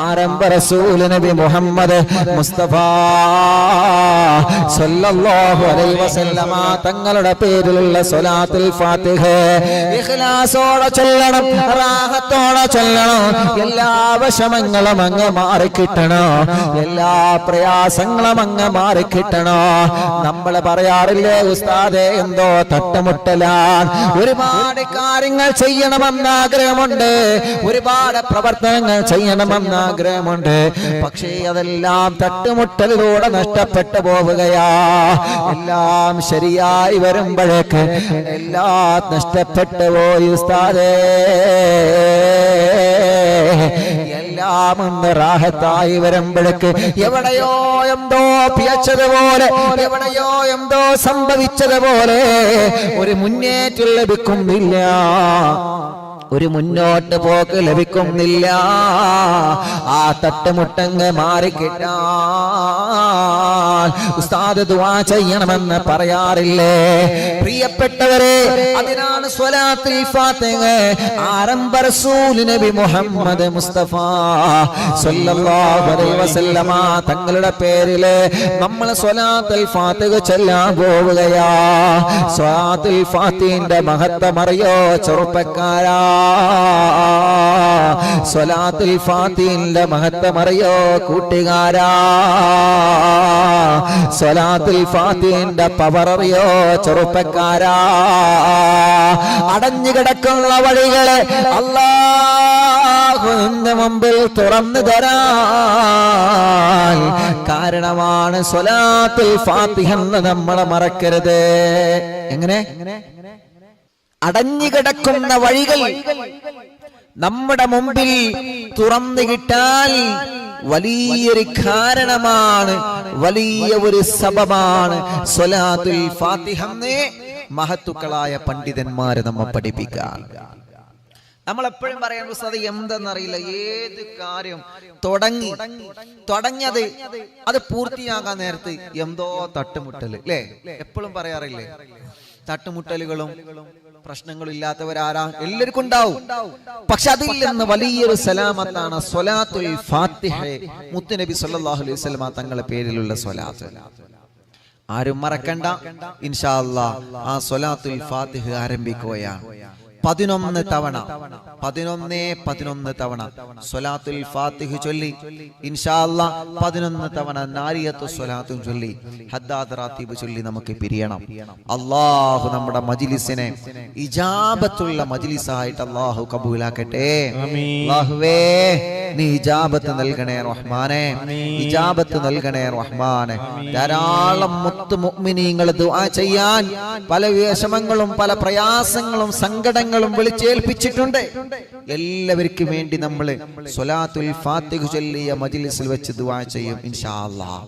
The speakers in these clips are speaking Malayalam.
ആരംഭ റസൂൽ നബി മുഹമ്മദ് മുസ്തഫ സല്ലല്ലാഹു അലൈഹി വസല്ലമ തങ്ങളുടെ പേരിലുള്ള സ്വലാത്തുൽ ഫാത്തിഹ ഇഖ്ലാസോടെ ചൊല്ലണം, റാഹത്തോടെ ചൊല്ലണം. എല്ലാ വിഷമങ്ങളും അങ്ങ് മാറിക്കിട്ടണോ, എല്ലാ പ്രയാസങ്ങളും അങ്ങ് മാറിക്കിട്ടണോ. നമ്മൾ പറയാറില്ലേ ഉസ്താദേ എന്തോ തട്ടുമുട്ടലാണ്, ഒരുപാട് കാര്യങ്ങൾ ചെയ്യണമെന്ന് ആഗ്രഹമുണ്ട്, ഒരുപാട് പ്രവർത്തനങ്ങൾ ചെയ്യണമെന്ന് ആഗ്രഹമുണ്ട്, പക്ഷേ അതെല്ലാം തട്ടുമുട്ടലിലൂടെ നഷ്ടപ്പെട്ടു പോവുകയാ. എല്ലാം ശരിയായി വരുമ്പോഴേക്ക് എല്ലാം നഷ്ടപ്പെട്ടു പോയി ഉസ്താദേ. എല്ലാം ഒന്ന് റാഹത്തായി വരുമ്പോഴേക്ക് എവിടെയോ എന്തോ പിഴച്ചതുപോലെ, എവിടെയോ എന്തോ സംഭവിച്ചതുപോലെ ഒരു മുന്നേറ്റം ലഭിക്കുന്നില്ല, ഒരു മുന്നോട്ട് പോക്ക് ലഭിക്കുന്നില്ല. ആ തട്ടുമുട്ടങ്ങ് മാറിക്കിട്ടാൻ ഉസ്താദ് ദുആ ചെയ്യണമെന്ന് പറയാറില്ലേ പ്രിയപ്പെട്ടവരെ? അതിനാണ് സ്വലാത്തുൽ ഫാത്തിഹ ആരംഭ റസൂൽ നബി മുഹമ്മദ് മുസ്തഫ സല്ലല്ലാഹു അലൈഹി വസല്ലമ തങ്ങളുടെ പേരില് നമ്മൾ സ്വലാത്തുൽ ഫാത്തിഹ ചൊല്ലാൻ പോവുകയാ. സ്വലാത്തുൽ ഫാത്തിഹിന്റെ മഹത്വം അറിയോ ചെറുപ്പക്കാരാ? സ്വലാത്തുൽ ഫാത്തിഹിന്റെ മഹത്വം അറിയോ കൂട്ടുകാരാ? സ്വലാത്തുൽ ഫാത്തിഹിന്റെ പവർ അറിയോ ചെറുപ്പക്കാരാ? അടഞ്ഞു കിടക്കുന്ന വഴികളെ അല്ലാഹുവിന്റെ മുമ്പിൽ തുറന്നു തരാൻ കാരണമാണ് സ്വലാത്തുൽ ഫാത്തിഹ എന്ന് നമ്മൾ മറക്കരുത്. എങ്ങനെ അടഞ്ഞു കിടക്കുന്ന വഴികൾ നമ്മുടെ മുമ്പിൽ തുറന്നു കിട്ടാൻ വലിയൊരു കാരണമാണ്, വലിയ ഒരു സബബാണ് സ്വലാത്തുൽ ഫാത്തിഹ എന്ന് മഹത്തുക്കളായ പണ്ഡിതന്മാരെ നമ്മെ പഠിപ്പിക്കാൻ. നമ്മൾ എപ്പോഴും പറയാൻ ഉസ്താദ് എന്തെന്നറിയില്ല, ഏത് കാര്യം തുടങ്ങിയത് അത് പൂർത്തിയാകാൻ നേരത്ത് എന്തോ തട്ടുമുട്ടല് അല്ലേ? എപ്പോഴും പറയാറില്ലേ? തട്ടുമുട്ടലുകളും പ്രശ്നങ്ങളും ഇല്ലാത്തവരാരാ? എല്ലാവർക്കും ഉണ്ടാവും. പക്ഷെ അതിൽ നിന്ന് വലിയൊരു സലാമത്താണ് സ്വലാത്തുൽ ഫാത്തിഹ. മുത്തുനബി സല്ലല്ലാഹു അലൈഹി വസല്ലം തങ്ങളുടെ പേരിലുള്ള സ്വലാത്ത് ആരും മറക്കണ്ട. ഇൻഷാ അല്ലാഹ് ആ സ്വലാത്തുൽ ഫാത്തിഹ ആരംഭിക്കുകയാണ്. 11 തവണ സ്വലാത്തുൽ ഫാത്തിഹ ചൊല്ലി ഇൻഷാ അല്ലാഹ് 11 തവണ നാരിയത്തു സ്വലാത്തും ചൊല്ലി ഹദ്ദാദ് റാത്തീബ് ചൊല്ലി നമുക്ക് പിരിയണം. അല്ലാഹു നമ്മുടെ മജ്ലിസിനെ ഇജാബത്തുള്ള മജ്ലിസായിട്ട് അല്ലാഹു കബൂലാക്കട്ടെ. അല്ലാഹുവേ നീ ഇജാബത്ത് നൽകണേ റഹ്മാനെ, ഇജാബത്ത് നൽകണേ റഹ്മാനെ. ധാരാളം മുത്ത് മുഅ്മിനീങ്ങൾ ദുആ ചെയ്യാൻ പല വിഷമങ്ങളും പല പ്രയാസങ്ങളും സങ്കടങ്ങളും വിളിച്ചേൽപ്പിച്ചിട്ടുണ്ട്. എല്ലാവർക്കും വേണ്ടി നമ്മൾ സ്വലാത്തുൽ ഫാത്തിഹ ചൊല്ലിയ മജ്ലിസിൽ വെച്ച് ദുആ ചെയ്യും ഇൻഷാ അല്ലാഹ്.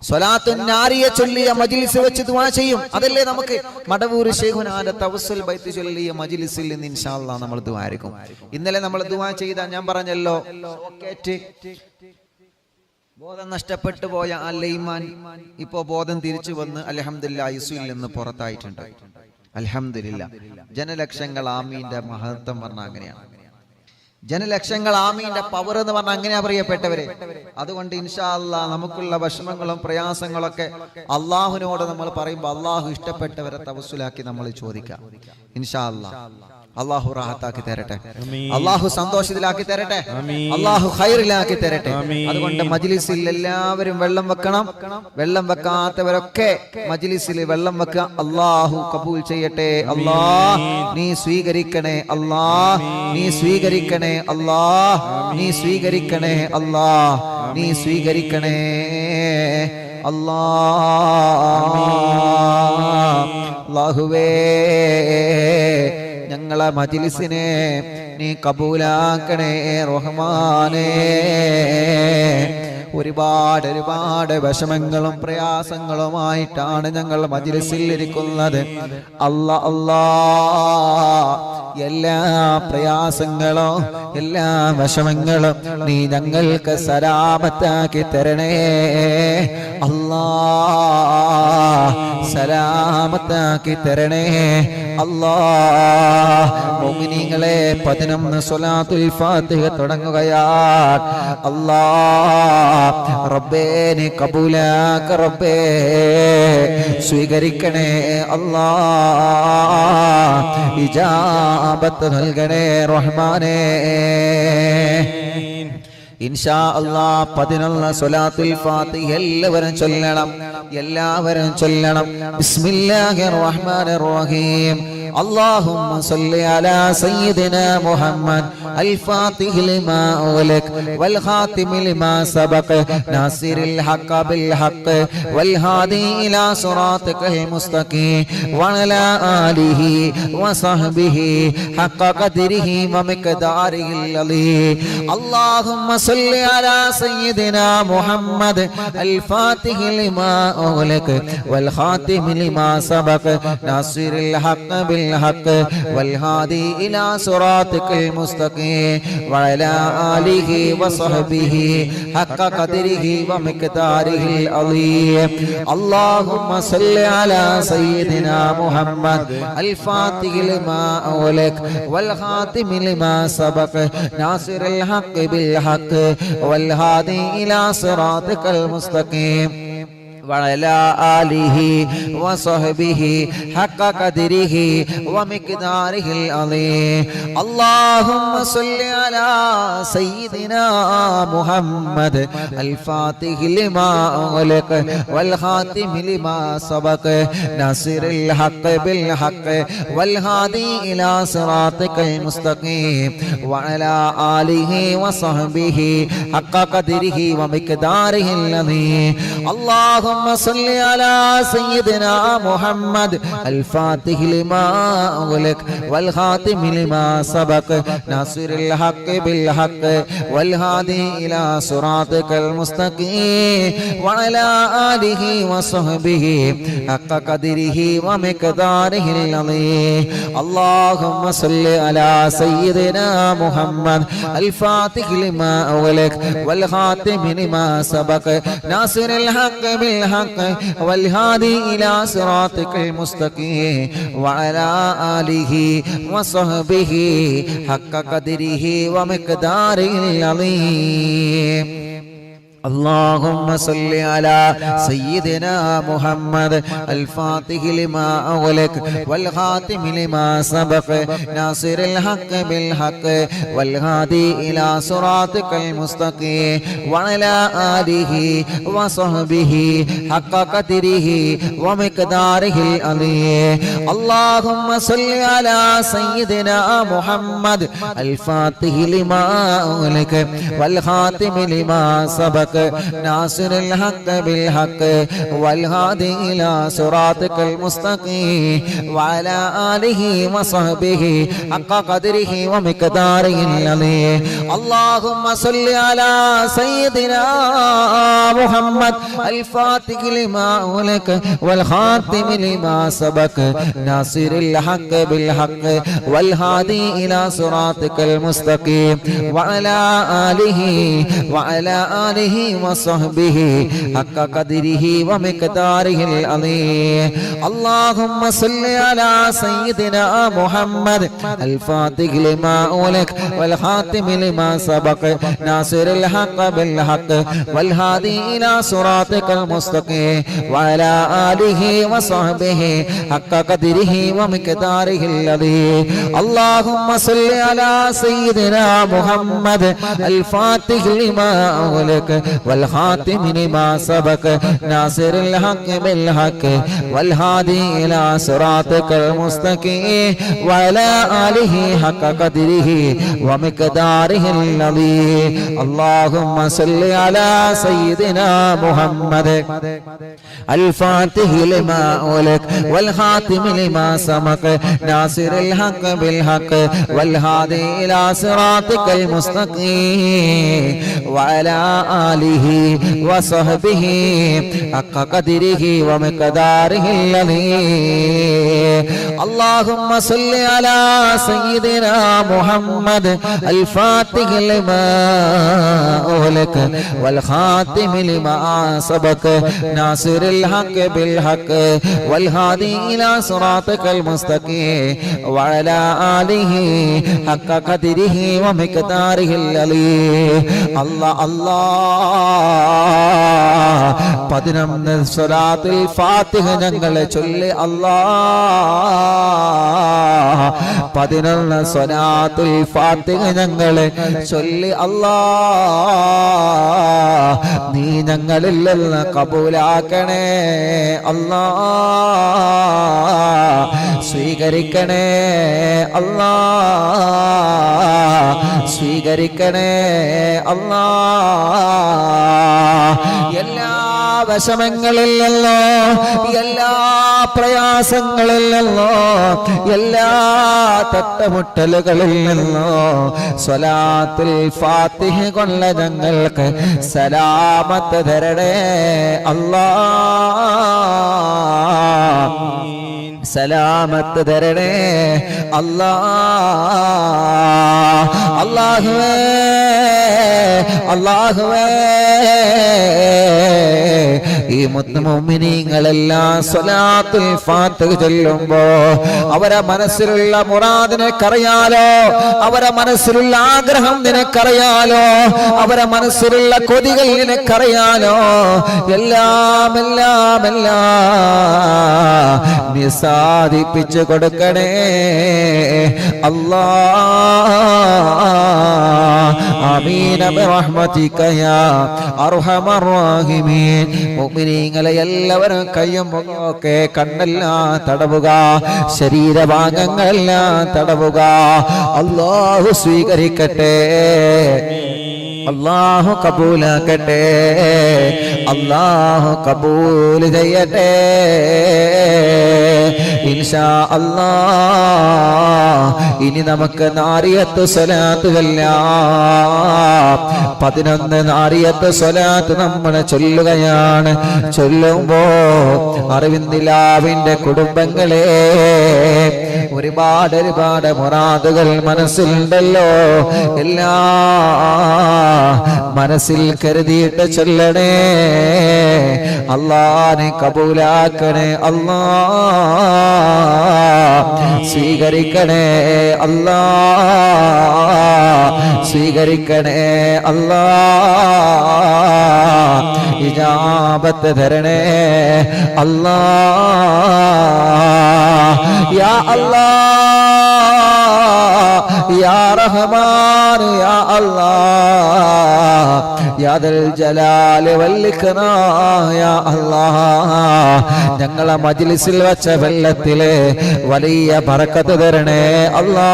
സ്വലാത്തുൻ നാരിയ ചൊല്ലിയ മജ്ലിസിൽ വെച്ച് ദുആ ചെയ്യും. അതല്ലേ നമുക്ക് മടവൂർ ശൈഖുനാന്റെ തവസ്സുൽ ബൈത്ത് ചൊല്ലിയ മജ്ലിസിൽ നിന്ന് ഇൻഷാ അല്ലാഹ് നമ്മൾ ദുആ ആയിരിക്കും. ഇന്നലെ നമ്മൾ ദുആ ചെയ്ത ഞാൻ പറഞ്ഞല്ലോ, ബോധം നഷ്ടപ്പെട്ടു പോയ ആ ലൈമാൻ ഇപ്പോ ബോധം തിരിച്ചു വന്ന് അൽഹംദുലില്ലാഹ് ഐസിയുൽ നിന്ന് പുറത്തായിട്ടുണ്ട്. അൽഹംദുലില്ലാഹ്. ജനലക്ഷങ്ങൾ ആമീന്റെ മഹത്വം പറഞ്ഞാൽ അങ്ങനെയാണ്. ജനലക്ഷങ്ങൾ ആമീന്റെ പവർ എന്ന് പറഞ്ഞാൽ അങ്ങനെയാ പ്രിയപ്പെട്ടവരെ. അതുകൊണ്ട് ഇൻഷാ അല്ലാഹ് നമുക്കുള്ള വിഷമങ്ങളും പ്രയാസങ്ങളൊക്കെ അള്ളാഹുവിനോട് നമ്മൾ പറയുമ്പോൾ അള്ളാഹു ഇഷ്ടപ്പെട്ടവരെ തവസ്സുലാക്കി നമ്മൾ ചോദിക്കാം ഇൻഷാ അല്ലാഹ്. അള്ളാഹു റാഹത്താക്കി തരട്ടെ, അള്ളാഹു സന്തോഷത്തിലാക്കി തരട്ടെ, അള്ളാഹു ഖൈറിലാക്കി തരട്ടെ. അതുകൊണ്ട് മജ്ലിസിൽ എല്ലാവരും വെള്ളം വെക്കണം. വെള്ളം വെക്കാത്തവരൊക്കെ മജ്ലിസിൽ വെള്ളം വെക്കുക. അള്ളാഹു കബൂൽ ചെയ്യട്ടെ. അള്ളാഹ് നീ സ്വീകരിക്കണേ, അള്ളാഹ് നീ സ്വീകരിക്കണേ, അള്ളാഹ് നീ സ്വീകരിക്കണേ, അള്ളാഹ് നീ സ്വീകരിക്കണേ, അല്ലാഹുവേ ഞങ്ങളെ മജ്ലിസിനെ നീ കബൂലാക്കണേ റഹ്മാനേ. ഒരുപാട് വിഷമങ്ങളും പ്രയാസങ്ങളുമായിട്ടാണ് ഞങ്ങൾ മജ്ലിസിൽ ഇരിക്കുന്നത്. അല്ലാ എല്ലാ പ്രയാസങ്ങളും എല്ലാ വിഷമങ്ങളും നീ ഞങ്ങൾക്ക് സലാമത്താക്കി തരണേ അല്ലാ, സലാമത്താക്കി തരണേ അല്ലാഹ് മുഅ്മിനീങ്ങളെ 11 സ്വലാത്തുൽ ഫാത്തിഹ തുടങ്ങുകയാണ്. അല്ലാഹ് റബ്ബേ നീ കബൂലാക്ക റബ്ബേ, സ്വീകരിക്കണേ അല്ലാഹ്, ഇജാബത്ത് നൽകണേ റഹ്മാനേ. ഇൻഷാ അല്ലാഹ് 11 സ്വലാത്തുൽ ഫാത്തിഹ എല്ലാവരും ചൊല്ലണം. ബിസ്മില്ലാഹിർ റഹ്മാനിർ റഹീം. اللهم صل على سيدنا محمد الفاتح لما أغلق والخاتم لما سبق ناصر الحق بالحق والهادي إلى صراطك المستقيم وعلى آله وصحبه حق قدره ومقداره العظيم. اللهم صل على سيدنا محمد الفاتح لما أغلق والخاتم لما سبق ناصر الحق بالحق والهادي إلى صراطك المستقيم وعلى آله وصحبه حق قدره ومقداره العظيم. اللهم صل على سيدنا محمد الفاتح لما أغلق والخاتم لما سبق ناصر الحق بالحق والهادي إلى صراطك المستقيم وعلى آله وصحبه حق قدره ومقداره العظيم. اللهم صل على سيدنا محمد الفاتح لما أغلق والخاتم لما سبق ناصر الحق بالحق والهادي إلى صراطك المستقيم وعلى آله وصحبه حق قدره ومقداره العظيم. اللهم صل على سيدنا محمد الفاتح لما أغلق والخاتم لما سبق ناصر الحق بالحق والهادي إلى صراطك المستقيم وعلى آله وصحبه حق قدره ومقداره العظيم. اللهم صل على سيدنا محمد الفاتح لما أغلق والخاتم لما سبق ناصر الحق بالحق والهادي إلى صراطك المستقيم وعلى آله وصحبه حق قدره ومقداره العظيم. اللهم صل على سيدنا محمد الفاتح لما أغلق والخاتم لما سبق ناصر الحق بالحق والهادي إلى صراطك المستقيم وعلى آله وصحبه حق قدره ومقداره العظيم. اللهم صل على سيدنا محمد الفاتح لما أغلق والخاتم لما سبق ناصر الحق بالحق والهادي إلى صراطك المستقيم وعلى آله وصحبه حق قدره ومقداره العظيم. اللهم صل على سيدنا محمد الفاتح لما أغلق والخاتم لما سبق ناصر الحق بالحق والهادي إلى صراطك المستقيم وعلى آله وصحبه حق قدره ومقداره العظيم. اللهم صل على سيدنا محمد الفاتح لما أغلق والخاتم لما سبق ناصر الحق بالحق والهادي إلى صراطك المستقيم وعلى آله وصحبه حق قدره ومقداره العظيم. اللهم صل على سيدنا محمد الفاتح لما أغلق والخاتم لما سبق ناصر الحق بالحق والهادي إلى صراطك المستقيم وعلى آله حق قدره ومقداره العظيم. اللهم صل على سيدنا محمد الفاتح لما أغلق والخاتم لما سبق ناصر الحق بالحق والهادي إلى صراطك المستقيم وعلى آله آله وصحبه حق قدره ومقداره العظيم اللهم صل على سيدنا محمد الفاتح لما أغلق والخاتم لما سبق ناصر الحق بالحق والهادي إلى صراطك المستقيم وعلى آله حق قدره ومقداره العظيم الله الله പതിനൊന്ന് സ്വലാത്തുൽ ഫാത്തിഹ ഞങ്ങളെ ചൊല്ലി അല്ലാഹ് 11 സ്വലാത്തുൽ ഫാത്തിഹ ഞങ്ങളെ ചൊല്ലി അല്ലാഹ് നീ ഞങ്ങളിൽ നിന്ന് കബൂലാക്കണേ അല്ലാഹ് സ്വീകരിക്കണേ അല്ലാഹ് സ്വീകരിക്കണേ അല്ലാഹ് എല്ലാ വിഷമങ്ങളിൽ നിന്നോ എല്ലാ പ്രയാസങ്ങളിൽ നിന്നോ എല്ലാ തട്ടമുട്ടലുകളിൽ നിന്നോ സ്വലാത്തുൽ ഫാത്തിഹ കൊണ്ട് ഞങ്ങൾക്ക് സലാമത്ത് തരണേ അല്ലാഹ് സലാമത്ത് തരണേ അല്ലാഹ് അല്ലാഹുവേ അല്ലാഹുവേ ഈ മുഅ്മിനീങ്ങളെല്ലാം സ്വലാത്തുൽ ഫാത്തിഹ ചൊല്ലുമ്പോ അവരെ മനസ്സിലുള്ള മുറാദ് നിനക്കറിയാലോ അവരെ മനസ്സിലുള്ള ആഗ്രഹം നിനക്കറിയാലോ അവരെ മനസ്സിലുള്ള കൊതികൾ നിനക്കറിയാലോ എല്ലാം എല്ലാം എല്ലാം നീ സാധിപ്പിച്ചു കൊടുക്കണേ അല്ലാഹ് ആമീൻ ബിറഹ്മതിക യാ അർഹമർ റഹീമീൻ മുഅ്മിനീങ്ങളെ എല്ലാവരും കയ്യും ഒക്കെ കണ്ണെല്ലാം തടവുക ശരീരഭാഗങ്ങളെല്ലാം തടവുക അല്ലാഹു സ്വീകരിക്കട്ടെ അല്ലാഹു കബൂലാക്കട്ടെ അല്ലാഹു കബൂൽ ചെയ്യട്ടെ ഇൻഷാ അല്ലാഹ് ഇനി നമുക്ക് നാരിയത്ത് സ്വലാത്ത് ചൊല്ലാം 11 നാരിയത്ത് സ്വലാത്ത് നമ്മൾ ചൊല്ലുകയാണ് ചൊല്ലുമ്പോ അറിവിന്ദിലാവിന്റെ കുടുംബങ്ങളെ ഒരുപാട് ഒരുപാട് മുറാദുകൾ മനസ്സിലുണ്ടല്ലോ എല്ലാ മനസ്സിൽ കരുതിയിട്ട് ചൊല്ലണേ അല്ലാഹനെ കബൂലാക്കണേ അല്ലാഹ് സ്വീകരിക്കണേ അല്ലാഹ് സ്വീകരിക്കണേ അല്ലാഹ് ഇജാബത്ത് തരണേ അല്ലാഹ് യാ അല്ലാഹ് യാ റഹ്മാൻ യാ അല്ലാഹ് യാ ദൽ ജലാൽ വൽ ഇക്റാം യാ അല്ലാഹ് ഞങ്ങളെ മജ്ലിസിൽ വെച്ച വെള്ളത്തിലെ വലിയ ബറക്കത്ത് തരണേ അല്ലാഹ്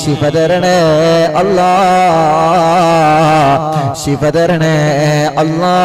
ശിഫ തരണേ അല്ലാഹ് ശിഫ തരണേ അല്ലാഹ്